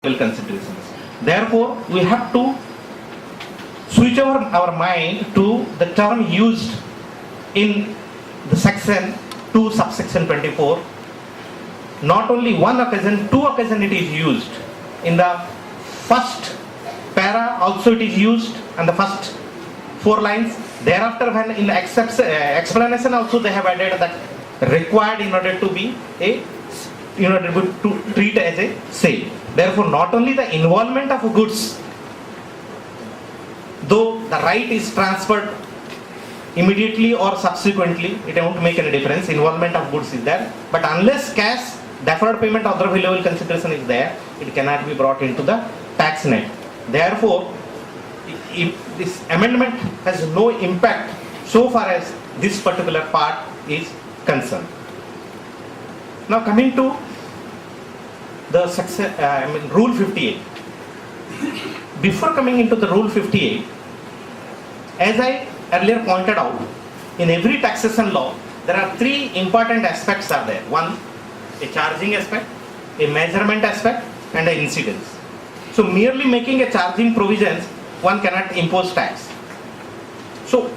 considerations. Therefore, we have to switch our mind to the term used in the section 2 subsection 24. Not only one occasion, two occasion it is used. In the first para also it is used and the first 4 lines. Thereafter when in the explanation also they have added that required in order to be to treat as a sale. Therefore, not only the involvement of goods, though the right is transferred immediately or subsequently, it won't make any difference. Involvement of goods is there, but unless cash, deferred payment, other valuable consideration is there, it cannot be brought into the tax net. Therefore, if this amendment has no impact so far as this particular part is concerned. Now coming to the section, Rule 58. Before coming into the Rule 58, as I earlier pointed out, in every taxation law, there are 3 important aspects are there. One, a charging aspect, a measurement aspect, and an incidence. So merely making a charging provisions, one cannot impose tax. So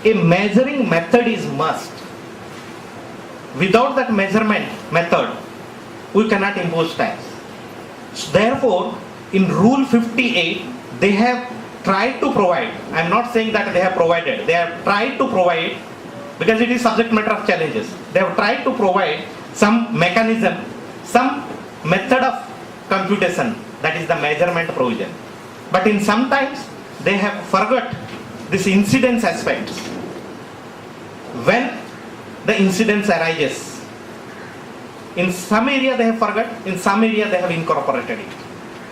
a measuring method is must. Without that measurement method, we cannot impose tax. So therefore, in Rule 58, they have tried to provide, I am not saying that they have provided, they have tried to provide, because it is subject matter of challenges, they have tried to provide some mechanism, some method of computation, that is the measurement provision. But in sometimes, they have forgot this incidence aspect. When the incidence arises, in some area they have forgot, in some area they have incorporated it.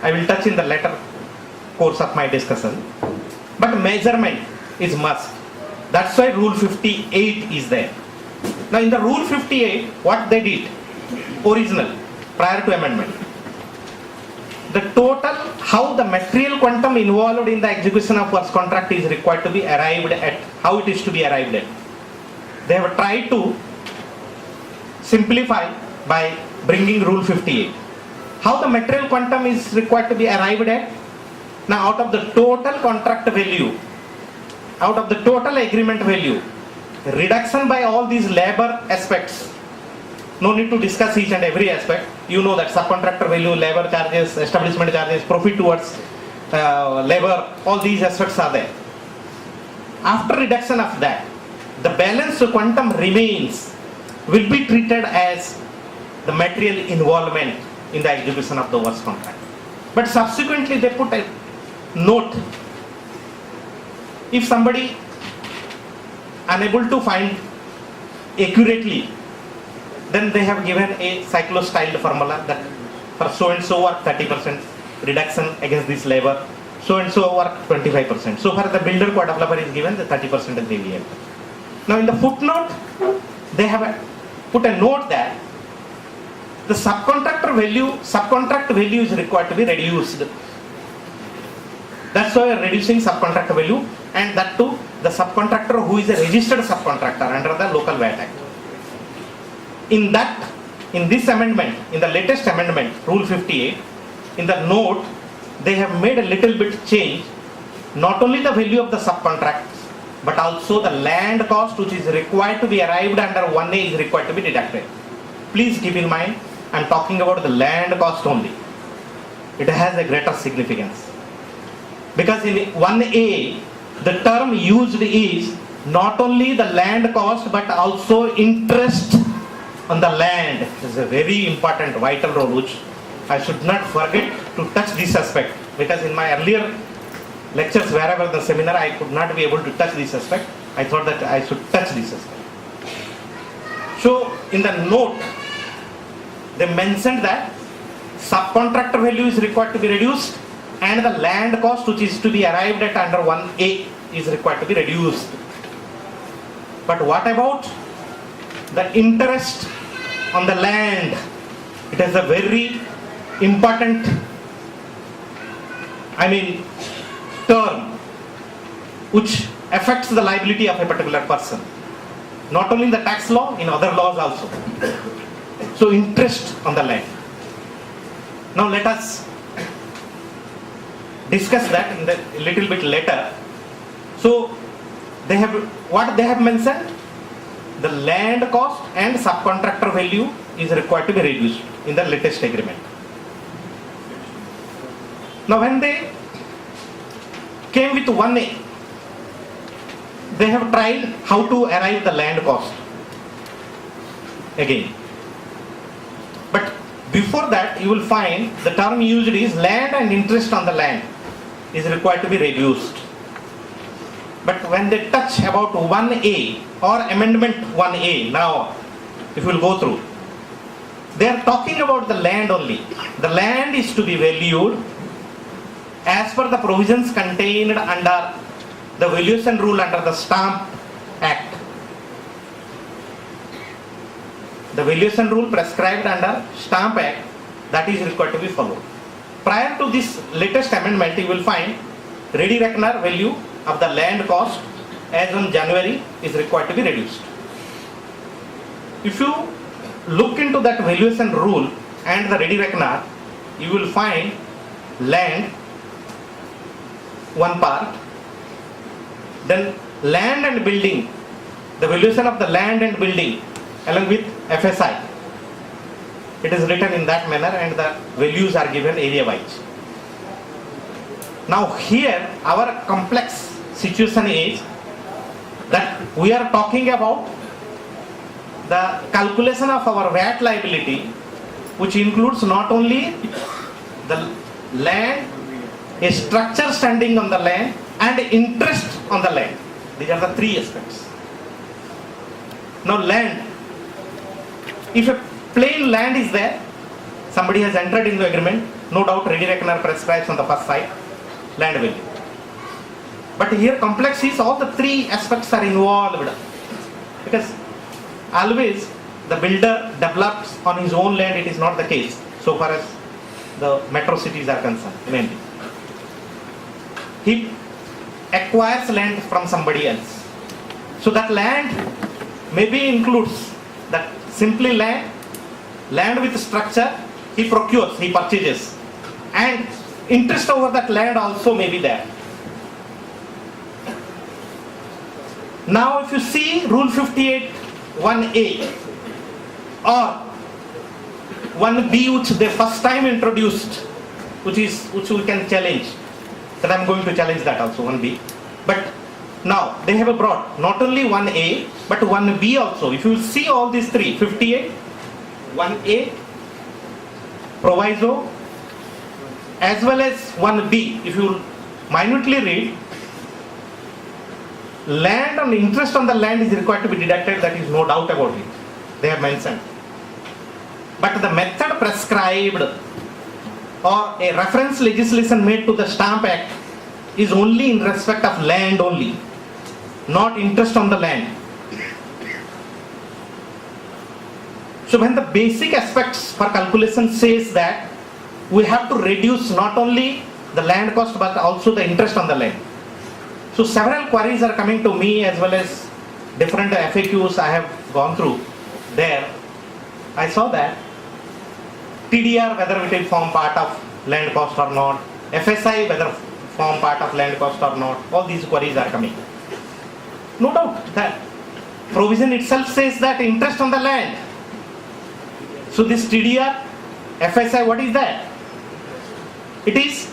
I will touch in the later course of my discussion. But measurement is must. That's why Rule 58 is there. Now in the Rule 58, what they did, original, prior to amendment, the total, how the material quantum involved in the execution of works contract is required to be arrived at, how it is to be arrived at. They have tried to simplify by bringing Rule 58. How the material quantum is required to be arrived at? Now out of the total contract value, out of the total agreement value, reduction by all these labor aspects. No need to discuss each and every aspect. You know that subcontractor value, labor charges, establishment charges, profit towards labor, all these aspects are there. After reduction of that, the balance quantum remains, will be treated as the material involvement in the execution of the works contract. But subsequently they put a note. If somebody unable to find accurately, then they have given a cyclo-styled formula that for so and so work 30% reduction against this labor, so and so work 25%. So far the builder co-developer is given the 30% they will have. Now in the footnote, they have put a note that the subcontract value is required to be reduced. That's why we are reducing subcontract value, and that too the subcontractor who is a registered subcontractor under the Local VAT Act. In this amendment, in the latest amendment, Rule 58, in the note, they have made a little bit change. Not only the value of the subcontract, but also the land cost which is required to be arrived under 1A is required to be deducted. Please keep in mind, I am talking about the land cost only. It has a greater significance. Because in 1A, the term used is not only the land cost, but also interest on the land. It is a very important, vital role which I should not forget to touch this aspect. Because in my earlier lectures, wherever the seminar, I could not be able to touch this aspect. I thought that I should touch this aspect. So in the note, they mentioned that subcontractor value is required to be reduced and the land cost which is to be arrived at under 1A is required to be reduced. But what about the interest on the land? It is a very important, term which affects the liability of a particular person. Not only in the tax law, in other laws also. So interest on the land. Now let us discuss that in the a little bit later. So what they have mentioned, the land cost and subcontractor value is required to be reduced in the latest agreement. Now when they came with 1A, they have tried how to arrive the land cost again. But before that, you will find the term used is land and interest on the land is required to be reduced. But when they touch about 1A or amendment 1A, now if you will go through, they are talking about the land only. The land is to be valued as per the provisions contained under the valuation rule under the Stamp Act. The valuation rule prescribed under Stamp Act, that is required to be followed. Prior to this latest amendment, you will find ready reckoner value of the land cost as on January is required to be reduced. If you look into that valuation rule and the ready reckoner, you will find land one part, then land and building, the valuation of the land and building along with FSI. It is written in that manner and the values are given area wise. Now here our complex situation is that we are talking about the calculation of our VAT liability, which includes not only the land, a structure standing on the land and interest on the land. These are the three aspects. Now land, if a plain land is there, somebody has entered into agreement, no doubt ready reckoner prescribes on the first side, land value. But here complex is all the three aspects are involved, because always the builder develops on his own land. It is not the case so far as the metro cities are concerned mainly. He acquires land from somebody else. So that land maybe includes that simply land with structure, he procures, he purchases, and interest over that land also may be there. Now if you see Rule 58 1A or 1B, which they first time introduced, which we can challenge, that I am going to challenge that also, 1B. But now they have brought not only 1A but 1B also. If you see all these three, 58, 1A, proviso, as well as 1B, if you minutely read, land and interest on the land is required to be deducted, that is no doubt about it. They have mentioned. But the method prescribed or a reference legislation made to the Stamp Act is only in respect of land only, not interest on the land. So when the basic aspects for calculation says that we have to reduce not only the land cost but also the interest on the land. So several queries are coming to me as well as different FAQs I have gone through. There I saw that TDR whether it will form part of land cost or not, FSI whether form part of land cost or not, all these queries are coming. No doubt that provision itself says that interest on the land. So this TDR, FSI, what is that? It is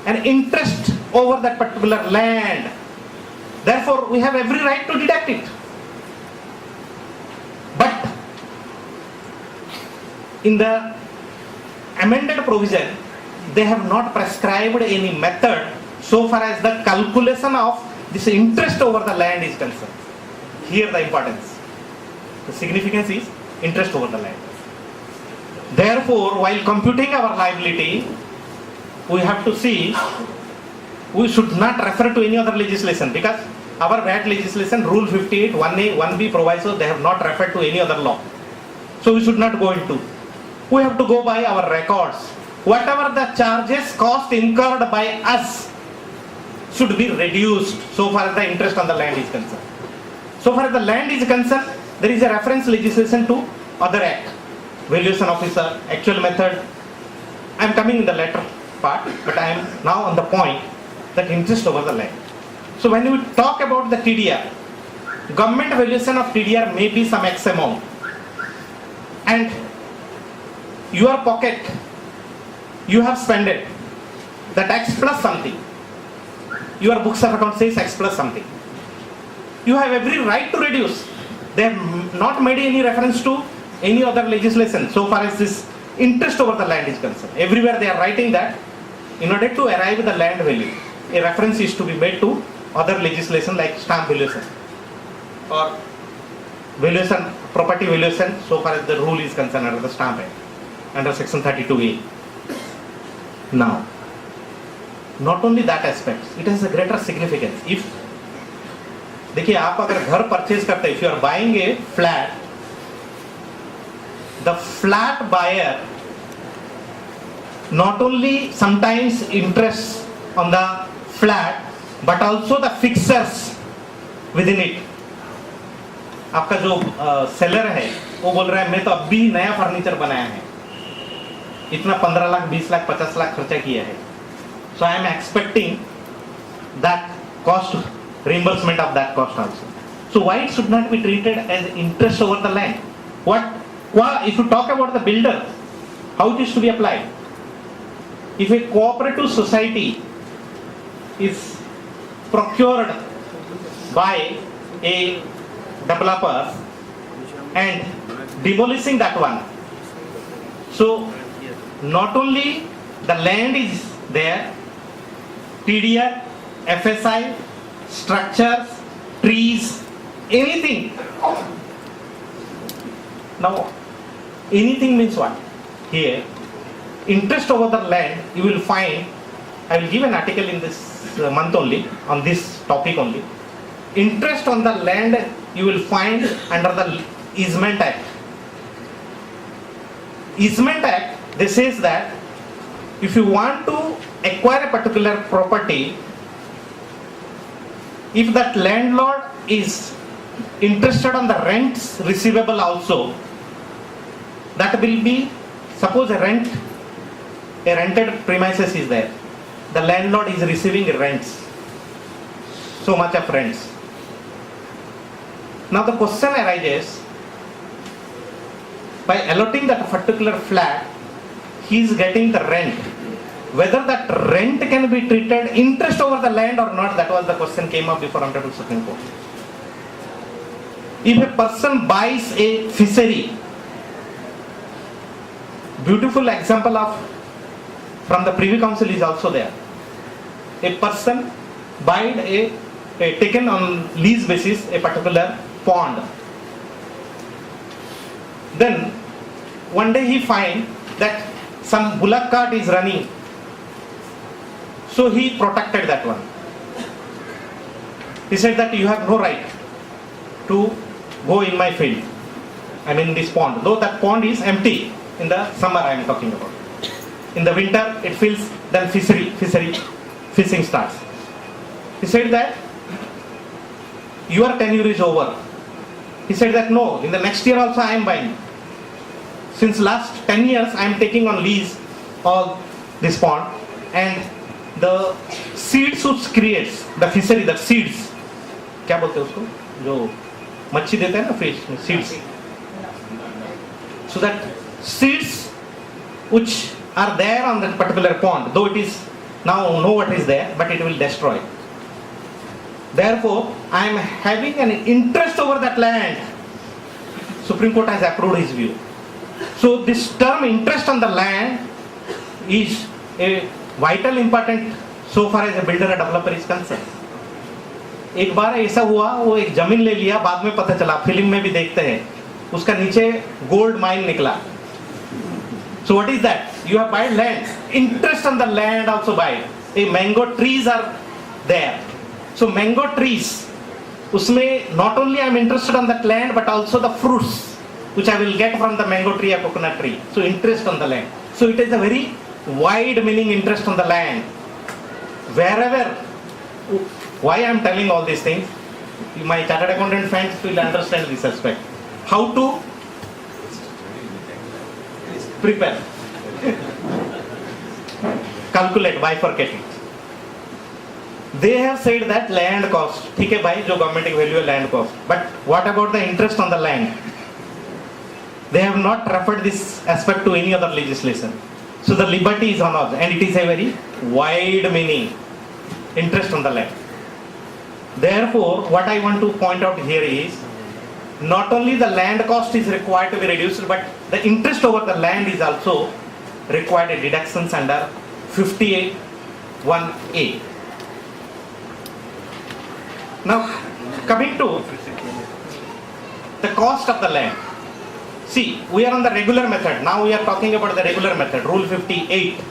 an interest over that particular land. Therefore, we have every right to deduct it. But in the amended provision, they have not prescribed any method so far as the calculation of this interest over the land is concerned. Here the importance, the significance is interest over the land. Therefore, while computing our liability, we have to see, we should not refer to any other legislation, because our VAT legislation, Rule 58, 1A, 1B proviso, they have not referred to any other law. So we should not go into. We have to go by our records. Whatever the charges, cost incurred by us should be reduced so far as the interest on the land is concerned. So far as the land is concerned, there is a reference legislation to other act. Valuation officer, actual method, I am coming in the latter part, but I am now on the point that interest over the land. So when we talk about the TDR, government valuation of TDR may be some X amount, and your pocket, you have spent it, that X plus something. Your books of account says X plus something. You have every right to reduce. They have not made any reference to any other legislation so far as this interest over the land is concerned. Everywhere they are writing that in order to arrive at the land value, a reference is to be made to other legislation like stamp valuation or valuation, property valuation so far as the rule is concerned under the Stamp Act, under section 32A. Now, not only that aspect, it has a greater significance. If देखिए आप अगर घर purchase करते हैं, if you are buying a flat, the flat buyer not only sometimes interests on the flat but also the fixtures within it. आपका जो seller है वो बोल रहा है मैं तो अब भी नया फर्नीचर बनाया है, इतना 15 लाख 20 लाख 50 लाख खर्चा किया है, so I am expecting that cost, reimbursement of that cost also. So why it should not be treated as interest over the land? If you talk about the builder, how it is to be applied? If a cooperative society is procured by a developer and demolishing that one, so not only the land is there, TDR, FSI, structures, trees, anything. Now, anything means what? Here, interest over the land, you will find, I will give an article in this month only, on this topic only. Interest on the land you will find under the Easement Act. Easement Act, this says that if you want to acquire a particular property, if that landlord is interested on the rents receivable also, that will be, suppose a rented premises is there, the landlord is receiving rents, so much of rents. Now the question arises, by allotting that particular flat, he is getting the rent. Whether that rent can be treated interest over the land or not, that was the question came up before Honorable Supreme Court. If a person buys a fishery, beautiful example of from the Privy Council is also there. A person buyed taken on lease basis a particular pond. Then one day he find that some bullock cart is running, so he protected that one. He said that you have no right to go in my field, I mean this pond, though that pond is empty in the summer I am talking about. In the winter it fills, then fishing starts. He said that your tenure is over. He said that no, in the next year also I am buying. Since last 10 years I am taking on lease all this pond, and the seeds which creates the fishery, the seeds, क्या बोलते हैं उसको, जो मच्छी देते हैं ना fish, seeds. So that seeds which are there on that particular pond, though it is now know what is there, but it will destroy. Therefore, I am having an interest over that land. Supreme Court has approved his view. So this term interest on the land is a vital important so far as a builder or developer is concerned. एक बार ऐसा हुआ, वो एक जमीन ले लिया, बाद में पता चला, फिल्म में भी देखते हैं, उसका नीचे गोल्ड माइन निकला. So what is that? You have bought land. Interest on the land also buy. A mango trees are there. So mango trees, उसमें not only I am interested on that land but also the fruits which I will get from the mango tree or coconut tree. So interest on the land. So it is a very wide meaning interest on the land. Wherever, why I am telling all these things, my chartered accountant friends will understand this aspect. How to prepare. calculate, bifurcate it. They have said that land cost, ठीक है भाई, जो government की value है land cost. But what about the interest on the land? They have not referred this aspect to any other legislation. So the liberty is on us, and it is a very wide meaning, interest on the land. Therefore, what I want to point out here is, not only the land cost is required to be reduced, but the interest over the land is also required deductions under 58(1)(a). Now, coming to the cost of the land. See, we are on the regular method. Now we are talking about the regular method, Rule 58.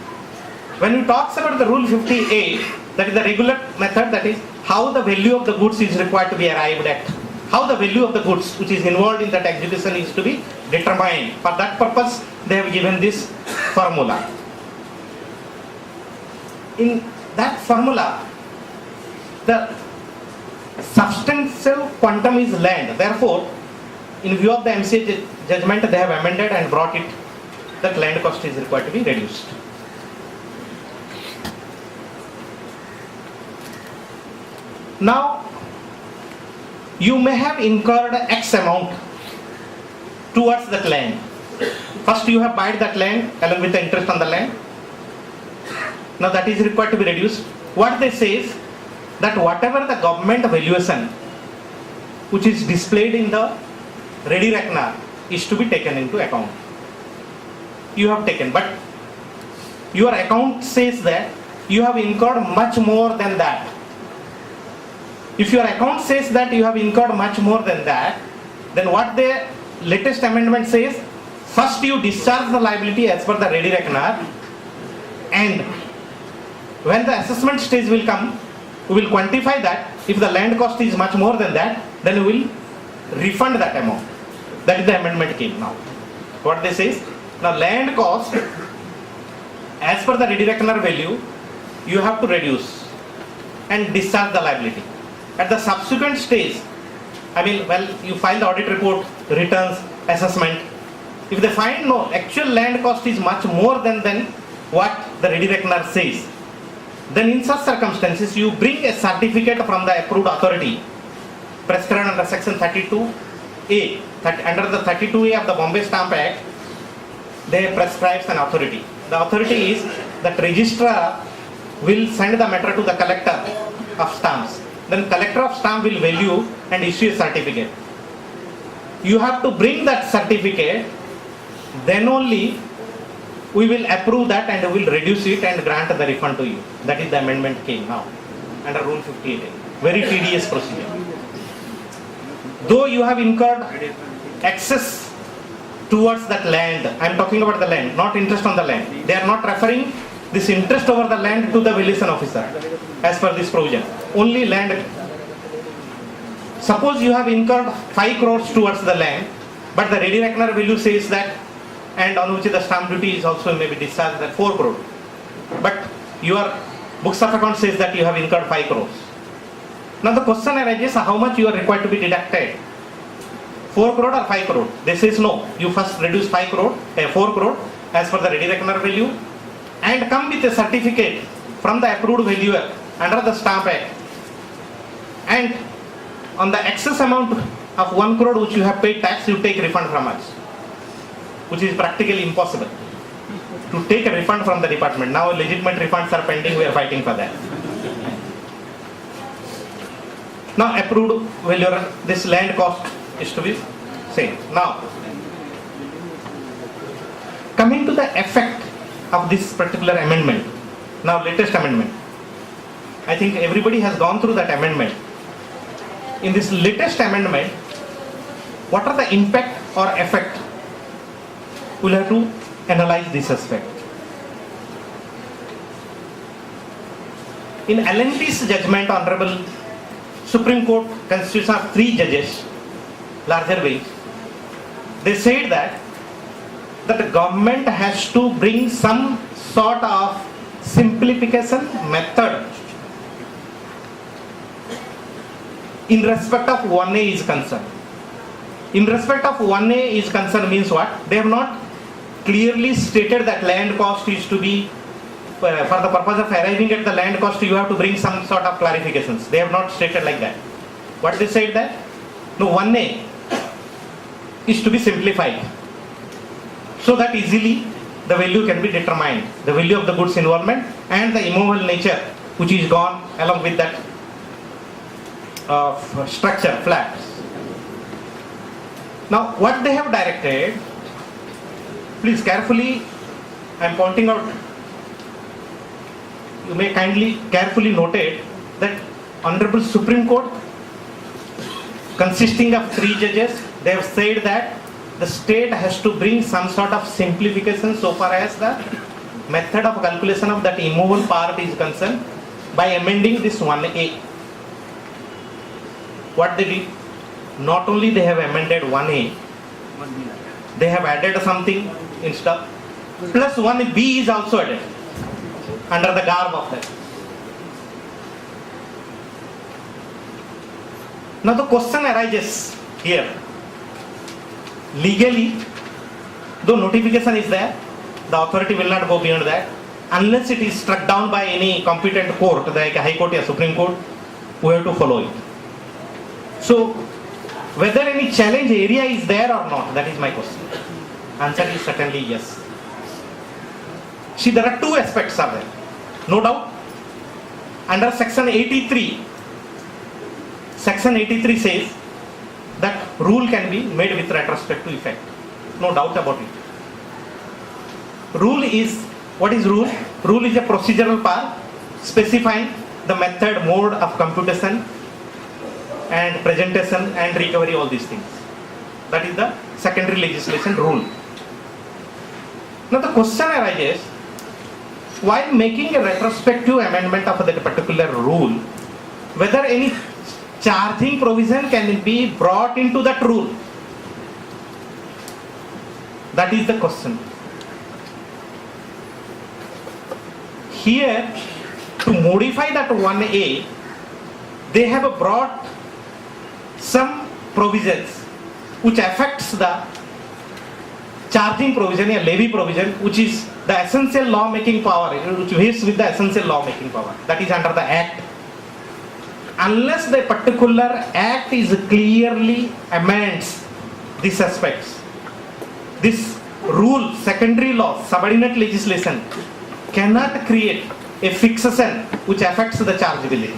When we talk about the Rule 58, that is the regular method, that is how the value of the goods is required to be arrived at. How the value of the goods which is involved in that execution is to be determined. For that purpose, they have given this formula. In that formula, the substantial quantum is land. Therefore, in view of the MCA judgment, they have amended and brought it that land cost is required to be reduced. Now, you may have incurred X amount towards that land. First, you have bought that land along with the interest on the land. Now, that is required to be reduced. What they say is that whatever the government valuation which is displayed in the ready reckoner is to be taken into account. You have taken, but your account says that you have incurred much more than that. If your account says that you have incurred much more than that, then what the latest amendment says, first you discharge the liability as per the ready reckoner, and when the assessment stage will come, we will quantify that. If the land cost is much more than that, then we will refund that amount. That is the amendment came now. What they say is, now land cost, as per the ready reckoner value, you have to reduce and discharge the liability. At the subsequent stage, you file the audit report, returns, assessment. If they find no, actual land cost is much more than what the ready reckoner says, then in such circumstances, you bring a certificate from the approved authority prescribed under section 32A. Under the 32A of the Bombay Stamp Act, they prescribes an authority. The authority is that registrar will send the matter to the collector of stamps. Then collector of stamp will value and issue a certificate. You have to bring that certificate, then only we will approve that and we will reduce it and grant the refund to you. That is the amendment came now under Rule 58. Very tedious procedure. Though you have incurred excess towards that land, I am talking about the land, not interest on the land. They are not referring this interest over the land to the valuation officer as per this provision. Only land. Suppose you have incurred 5 crores towards the land, but the ready reckoner value says that, and on which the stamp duty is also maybe discharged at 4 crores. But your books of account says that you have incurred 5 crores. Now the question arises, how much you are required to be deducted? 4 crore or 5 crore? They says no. You first reduce 4 crore as per the ready reckoner value and come with a certificate from the approved valuer under the Stamp Act. And on the excess amount of 1 crore which you have paid tax, you take refund from us, which is practically impossible to take a refund from the department. Now legitimate refunds are pending, we are fighting for that. Now approved valuer, this land cost is to be same. Now, coming to the effect of this particular amendment, now latest amendment. I think everybody has gone through that amendment. In this latest amendment, what are the impact or effect? We'll have to analyze this aspect. In L&T's judgment, Honorable Supreme Court constitution of 3 judges, larger bench, they said that the government has to bring some sort of simplification method in respect of 1A is concerned. In respect of 1A is concerned means what? They have not clearly stated that land cost is to be for the purpose of arriving at the land cost, you have to bring some sort of clarifications. They have not stated like that. What they said that? No, 1A is to be simplified so that easily the value can be determined. The value of the goods involvement and the immovable nature which is gone along with that structure, flats. Now what they have directed, please carefully, I am pointing out, you may kindly carefully note it, that Honorable Supreme Court consisting of 3 judges, they have said that the state has to bring some sort of simplification so far as the method of calculation of that immovable part is concerned by amending this 1A. What they did? Not only they have amended 1A, they have added something instead, plus 1B is also added under the garb of that. Now the question arises here. Legally, though notification is there, the authority will not go beyond that unless it is struck down by any competent court, like a High Court or Supreme Court. We have to follow it. So, whether any challenge area is there or not, that is my question. Answer is certainly yes. See, there are 2 aspects are there, no doubt. Under section 83, section 83 says that rule can be made with retrospective effect. No doubt about it. Rule is, what is rule? Rule is a procedural part specifying the method, mode of computation and presentation and recovery, all these things. That is the secondary legislation rule. Now the question arises, while making a retrospective amendment of that particular rule, whether any charging provision can be brought into that rule. That is the question. Here, to modify that 1A, they have brought some provisions which affects the charging provision, a levy provision, which is the essential law making power, which behaves with the essential law making power. That is under the Act. Unless the particular Act is clearly amends these aspects, this rule, secondary law, subordinate legislation cannot create a fixation which affects the chargeability.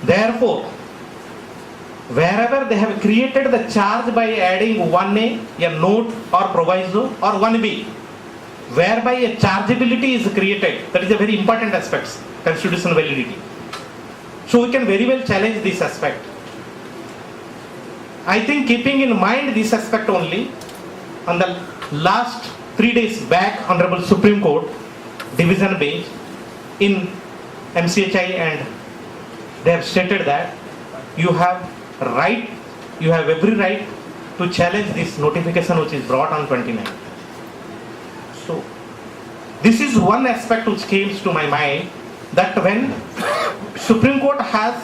Therefore, wherever they have created the charge by adding 1A, a note or proviso, or 1B, whereby a chargeability is created, that is a very important aspect, constitutional validity. So we can very well challenge this aspect. I think keeping in mind this aspect only, on the last 3 days back, Honorable Supreme Court Division Bench in MCHI, and they have stated that you have every right to challenge this notification which is brought on 29th. So this is one aspect which came to my mind, that when Supreme Court has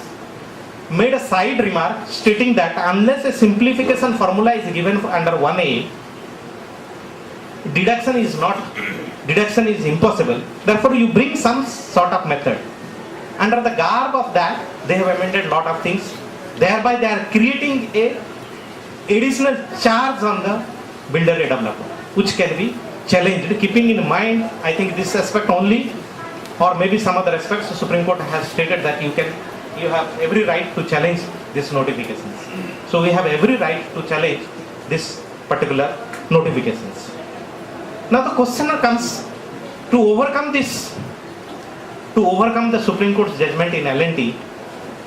made a side remark stating that unless a simplification formula is given under 1A, deduction is impossible. Therefore you bring some sort of method. Under the garb of that, they have amended lot of things. Thereby they are creating a additional charge on the builder a developer, which can be challenged. Keeping in mind, I think this aspect only, or maybe some other aspects, the Supreme Court has stated that you have every right to challenge these notifications. So we have every right to challenge this particular notifications. Now the question comes, to overcome this, to overcome the Supreme Court's judgment in L&T,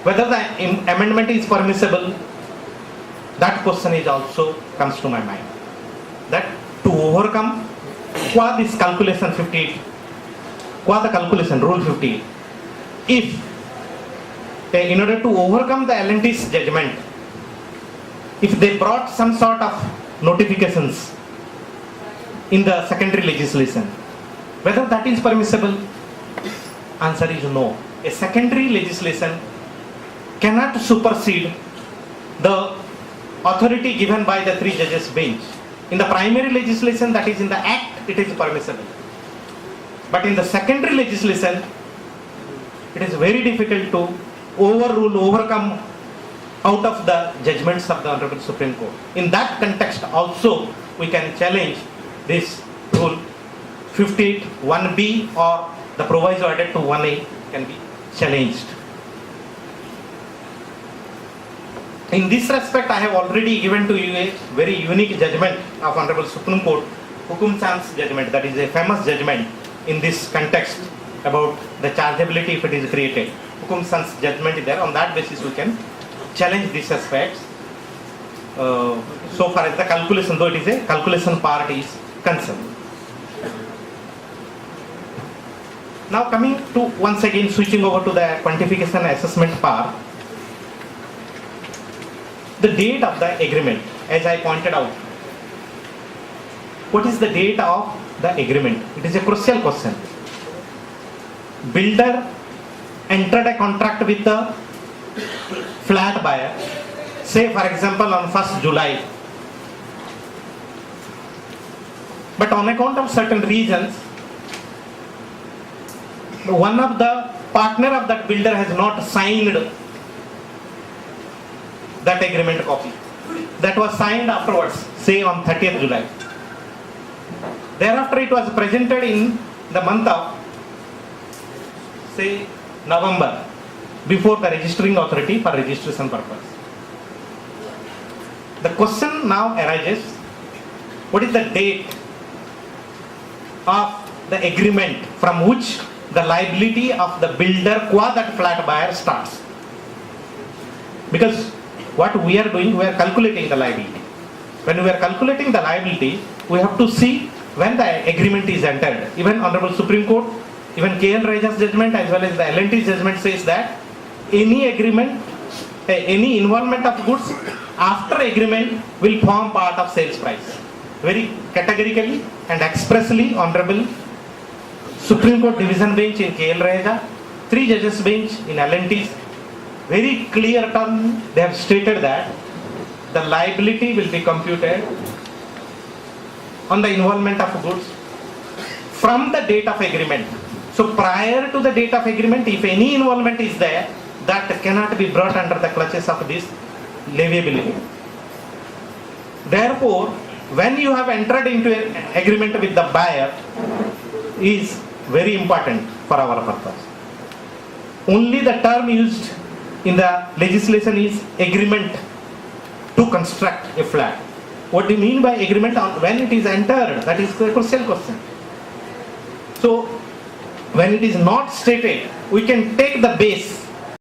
whether the amendment is permissible, that question is also comes to my mind. That to overcome qua this calculation 58, qua the calculation rule 58, if in order to overcome the L&T's judgment, if they brought some sort of notifications in the secondary legislation, whether that is permissible, answer is no. A secondary legislation cannot supersede the authority given by the 3 judges bench. In the primary legislation, that is in the Act, it is permissible. But in the secondary legislation, it is very difficult to overcome out of the judgments of the Honorable Supreme Court. In that context also, we can challenge this rule 58 1B or the proviso added to 1A can be challenged. In this respect, I have already given to you a very unique judgment of Honorable Supreme Court, Hukum Chan's judgment, that is a famous judgment in this context about the chargeability if it is created. Hukum Chan's judgment is there. On that basis, we can challenge these aspects. So far as the calculation, though it is a calculation part is concerned. Now coming to once again switching over to the quantification assessment part. The date of the agreement, as I pointed out. What is the date of the agreement? It is a crucial question. Builder entered a contract with the flat buyer, say for example on 1st July. But on account of certain reasons, one of the partner of that builder has not signed that agreement copy. That was signed afterwards, say on 30th July. Thereafter it was presented in the month of, say, November, before the registering authority for registration purpose. The question now arises, what is the date of the agreement from which the liability of the builder qua that flat buyer starts? Because what we are doing, we are calculating the liability. When we are calculating the liability, we have to see when the agreement is entered. Even Honorable Supreme Court, even KL Raja's judgment as well as the L&T's judgment says that any agreement, any involvement of goods after agreement will form part of sales price. Very categorically and expressly Honorable Supreme Court Division Bench in KL Raja, 3 judges bench in L&T's, very clear term they have stated that the liability will be computed on the involvement of goods from the date of agreement. So prior to the date of agreement, if any involvement is there, that cannot be brought under the clutches of this leviability. Therefore, when you have entered into an agreement with the buyer is very important for our purpose. Only the term used in the legislation is agreement to construct a flat. What do you mean by agreement when it is entered? That is the crucial question. So, when it is not stated, we can take the base